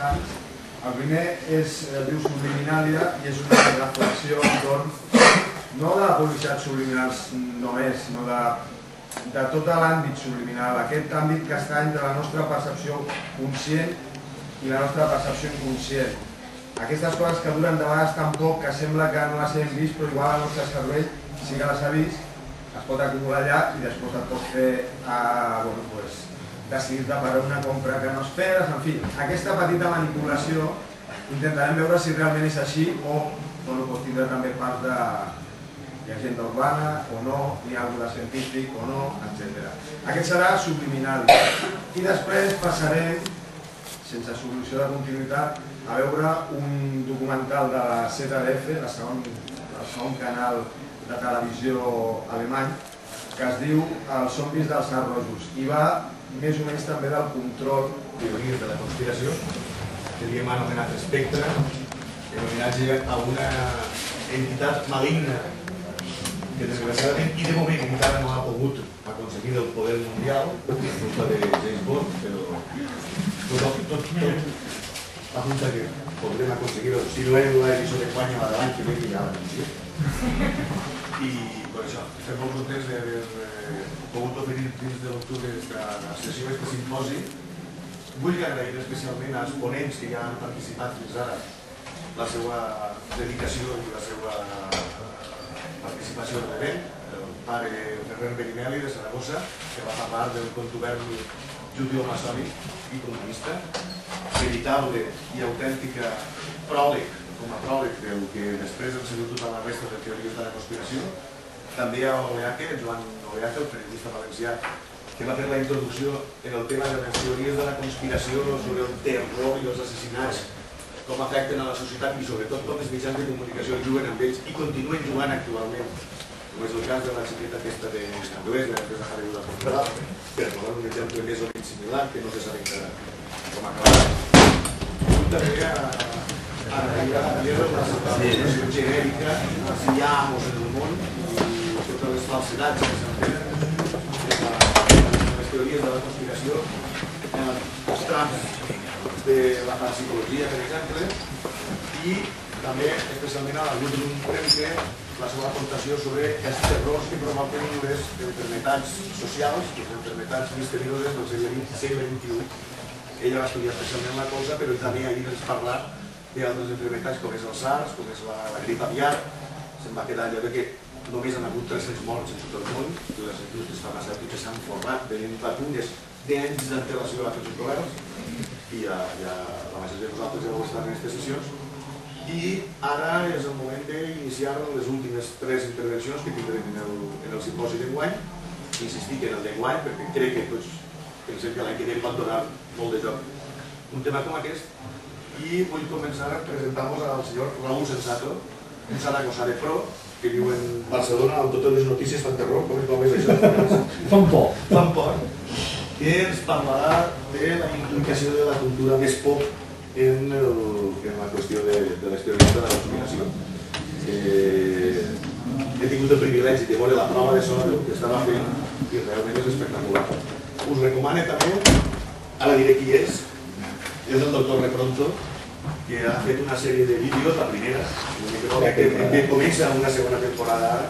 interessants. El primer diu Subliminalia i és una reflexió entorn no de la publicitat subliminal només, sinó de tot l'àmbit subliminal, aquest àmbit que està entre la nostra percepció conscient i la nostra percepció inconscient. Aquestes coses que duren de vegades tan poc que sembla que no les hem vist, però igual el nostre cervell sí que les ha vist, es pot acumular allà i després et pot fer decidir-te per una compra que no esperes, en fi. Aquesta petita manipulació intentarem veure si realment és així o pot tindre també part de llegenda urbana o no, ni alguna de científic o no, etc. Aquest serà subliminal. I després passarem, sense solució de continuïtat, a veure un documental de la ZDF, el segon canal de televisió alemany, que es diu Els zombis dels Sars Rojos, i va més o menys també del control teories de la conspiració, que li hem anomenat espectre, en homenatge a una entitat maligna que desgraciadament i de moment encara no ha pogut aconseguir el poder mundial per culpa de James Bond, però tot apunta que podrem aconseguir-ho. Si no és l'edició de Guanya la de l'any que ve, que ja l'anuncia. I per això estem molt contents d'haver pogut oferir dins de l'octubre aquesta sessió, aquest simposi. Vull agrair especialment als ponents que ja han participat fins ara la seva dedicació i la seva participació en l'event. El pare Ferrer Berinelli de Saragossa, que va parlar del contubern judeo-maçònic i comunista, veritable i autèntica pròleg, com a pròleg del que després han sigut tota la resta de teories de la conspiració. També a Oleaque, Joan Oleaque, el periodista valencià, que va fer la introducció en el tema de les teories de la conspiració sobre el terror i els assassinats, com afecten a la societat i sobretot com els mitjans de comunicació juguen amb ells i continuen jugant actualment, com és el cas de la xiqueta aquesta de Anglès, de l'empresa Hollywood a Portugal, per posar un exemple més o menys similar, que no se sap encara com acabarà. També a la situació genèrica, si hi ha amos en el món i totes les falsedats que s'entenen en les teories de la conspiració, en els trams de la parapsicologia, per exemple, i també especialment a la Gudrun Kremke, la seva aportació sobre els terrors que provoquen les enfermetats socials, les enfermetats misterioses del segle XXI. Ella va estudiar especialment la cosa, però també ahir ens parlar d'altres enfermetats com és el SARS, com és la grip aviar. Se'n va quedar allò que només han hagut 300 morts en tot el món, i les indústries farmacèutiques s'han format venint vacunines d'anys d'antelació a tots els governs, i ja la majoria de vosaltres heu estat en aquestes sessions. I ara és el moment d'iniciar les últimes 3 intervencions que tindrem en el simposi d'enguany. Insistir que en el d'enguany, perquè crec que tots pensem que l'any que ve pot donar molt de joc un tema com aquest. I vull començar presentant-vos al senyor Raúl Sensato, un saragossà de pro, que viu en Barcelona, on totes les notícies fan terror, com és això? Fan por. Fan por. Que ens parlarà de la implicació de la cultura més pop en la qüestió de les teories de la conspiració. He tingut el privilegi de veure la prova de so que estava fent i realment és espectacular. Us recomano també, ara diré qui és el doctor Repronto, que ha fet una sèrie de vídeos, la primera, que comença una segona temporada ara,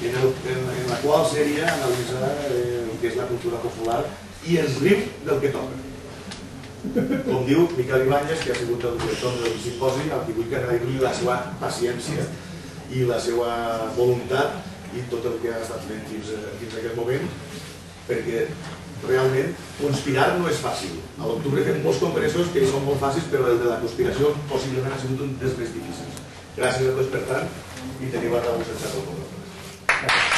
en la qual sèrie analitza el que és la cultura popular i ens riu del que toca. Com diu Miquel Ibáñez, que ha sigut el director del simposi, al que vull que agrair-li la seva paciència i la seva voluntat i tot el que ha estat fent fins a aquest moment, perquè realment conspirar no és fàcil. A l'octubre fem molts congressos que són molt fàcils, però el de la conspiració possiblement ha sigut un dels més difícils. Gràcies a tots per tant i teniu a Raúl Sensato com a